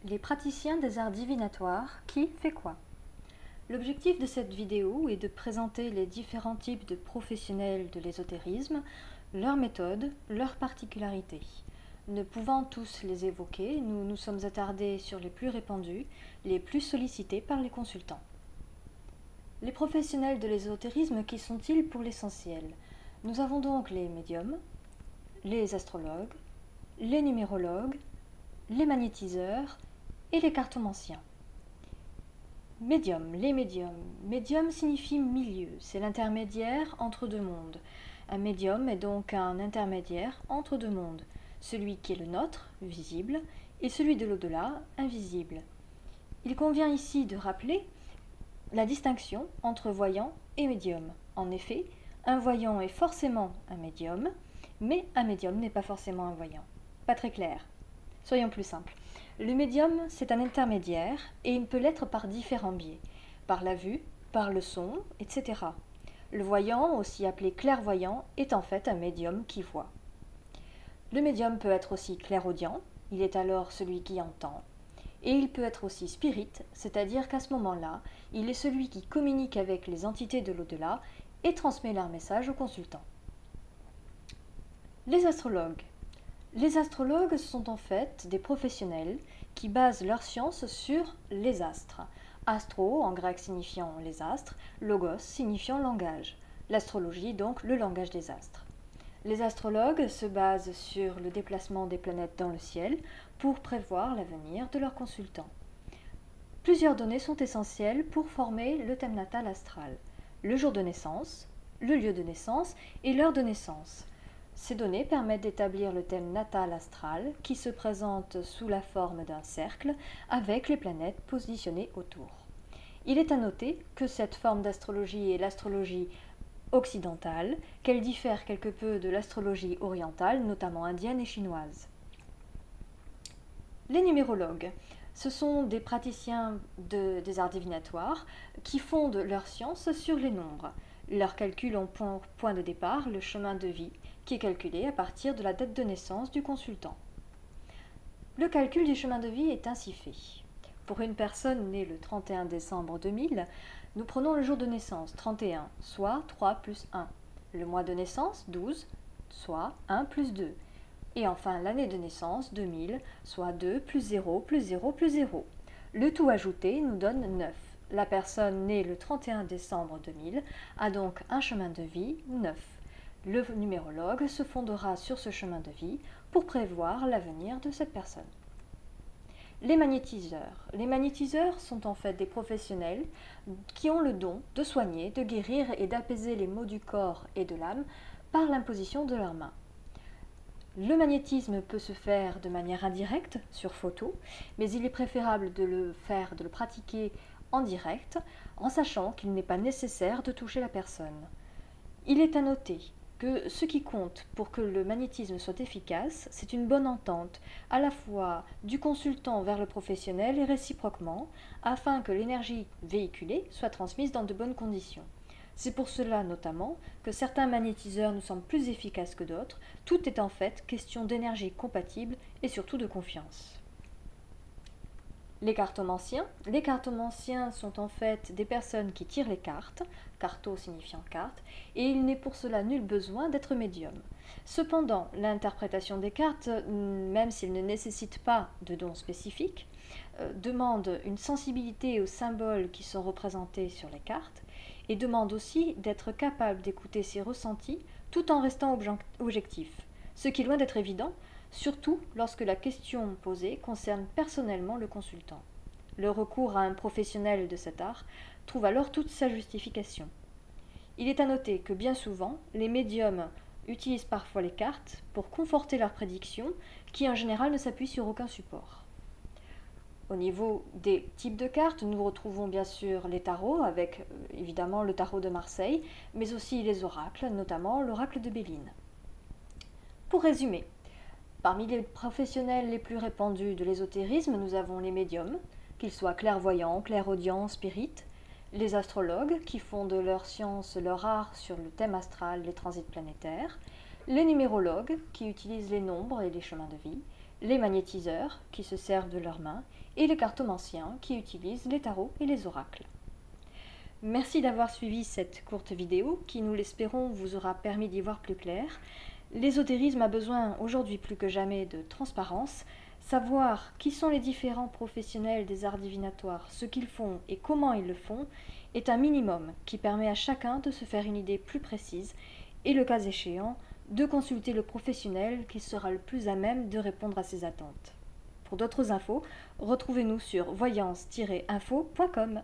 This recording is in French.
Les praticiens des arts divinatoires, qui fait quoi? L'objectif de cette vidéo est de présenter les différents types de professionnels de l'ésotérisme, leurs méthodes, leurs particularités. Ne pouvant tous les évoquer, nous nous sommes attardés sur les plus répandus, les plus sollicités par les consultants. Les professionnels de l'ésotérisme, qui sont-ils pour l'essentiel? Nous avons donc les médiums, les astrologues, les numérologues, les magnétiseurs et les cartomanciens. Médium, les médiums. Médium signifie milieu, c'est l'intermédiaire entre deux mondes. Un médium est donc un intermédiaire entre deux mondes, celui qui est le nôtre, visible, et celui de l'au-delà, invisible. Il convient ici de rappeler la distinction entre voyant et médium. En effet, un voyant est forcément un médium, mais un médium n'est pas forcément un voyant. Pas très clair. Soyons plus simples. Le médium, c'est un intermédiaire et il peut l'être par différents biais, par la vue, par le son, etc. Le voyant, aussi appelé clairvoyant, est en fait un médium qui voit. Le médium peut être aussi clairaudient, il est alors celui qui entend, et il peut être aussi spirit, c'est-à-dire qu'à ce moment-là, il est celui qui communique avec les entités de l'au-delà et transmet leur message au consultant. Les astrologues. Les astrologues sont en fait des professionnels qui basent leur science sur les astres. Astro, en grec signifiant les astres, logos signifiant langage. L'astrologie, donc le langage des astres. Les astrologues se basent sur le déplacement des planètes dans le ciel pour prévoir l'avenir de leurs consultants. Plusieurs données sont essentielles pour former le thème natal astral. Le jour de naissance, le lieu de naissance et l'heure de naissance. Ces données permettent d'établir le thème natal astral qui se présente sous la forme d'un cercle avec les planètes positionnées autour. Il est à noter que cette forme d'astrologie est l'astrologie occidentale, qu'elle diffère quelque peu de l'astrologie orientale, notamment indienne et chinoise. Les numérologues, ce sont des praticiens des arts divinatoires qui fondent leur science sur les nombres. Leurs calculs ont pour point de départ le chemin de vie, qui est calculé à partir de la date de naissance du consultant. Le calcul du chemin de vie est ainsi fait. Pour une personne née le 31 décembre 2000, nous prenons le jour de naissance, 31, soit 3 plus 1. Le mois de naissance, 12, soit 1 plus 2. Et enfin l'année de naissance, 2000, soit 2 plus 0 plus 0 plus 0. Le tout ajouté nous donne 9. La personne née le 31 décembre 2000 a donc un chemin de vie 9. Le numérologue se fondera sur ce chemin de vie pour prévoir l'avenir de cette personne. Les magnétiseurs. Les magnétiseurs sont en fait des professionnels qui ont le don de soigner, de guérir et d'apaiser les maux du corps et de l'âme par l'imposition de leurs mains. Le magnétisme peut se faire de manière indirecte, sur photo, mais il est préférable de le pratiquer en direct, en sachant qu'il n'est pas nécessaire de toucher la personne. Il est à noter que ce qui compte pour que le magnétisme soit efficace, c'est une bonne entente, à la fois du consultant vers le professionnel et réciproquement, afin que l'énergie véhiculée soit transmise dans de bonnes conditions. C'est pour cela notamment que certains magnétiseurs nous semblent plus efficaces que d'autres, tout est en fait question d'énergie compatible et surtout de confiance. Les cartomanciens. Les cartomanciens sont en fait des personnes qui tirent les cartes, carto signifiant carte, et il n'est pour cela nul besoin d'être médium. Cependant, l'interprétation des cartes, même s'il ne nécessite pas de dons spécifiques, demande une sensibilité aux symboles qui sont représentés sur les cartes, et demande aussi d'être capable d'écouter ses ressentis tout en restant objectif, ce qui est loin d'être évident, surtout lorsque la question posée concerne personnellement le consultant. Le recours à un professionnel de cet art trouve alors toute sa justification. Il est à noter que bien souvent, les médiums utilisent parfois les cartes pour conforter leurs prédictions, qui en général ne s'appuient sur aucun support. Au niveau des types de cartes, nous retrouvons bien sûr les tarots, avec évidemment le tarot de Marseille, mais aussi les oracles, notamment l'oracle de Béline. Pour résumer, parmi les professionnels les plus répandus de l'ésotérisme, nous avons les médiums, qu'ils soient clairvoyants, clairaudients, spirites, les astrologues, qui fondent leur science, leur art sur le thème astral, les transits planétaires, les numérologues, qui utilisent les nombres et les chemins de vie, les magnétiseurs qui se servent de leurs mains et les cartomanciens qui utilisent les tarots et les oracles. Merci d'avoir suivi cette courte vidéo qui, nous l'espérons, vous aura permis d'y voir plus clair. L'ésotérisme a besoin aujourd'hui plus que jamais de transparence. Savoir qui sont les différents professionnels des arts divinatoires, ce qu'ils font et comment ils le font, est un minimum qui permet à chacun de se faire une idée plus précise et, le cas échéant, de consulter le professionnel qui sera le plus à même de répondre à ses attentes. Pour d'autres infos, retrouvez-nous sur voyance-info.com.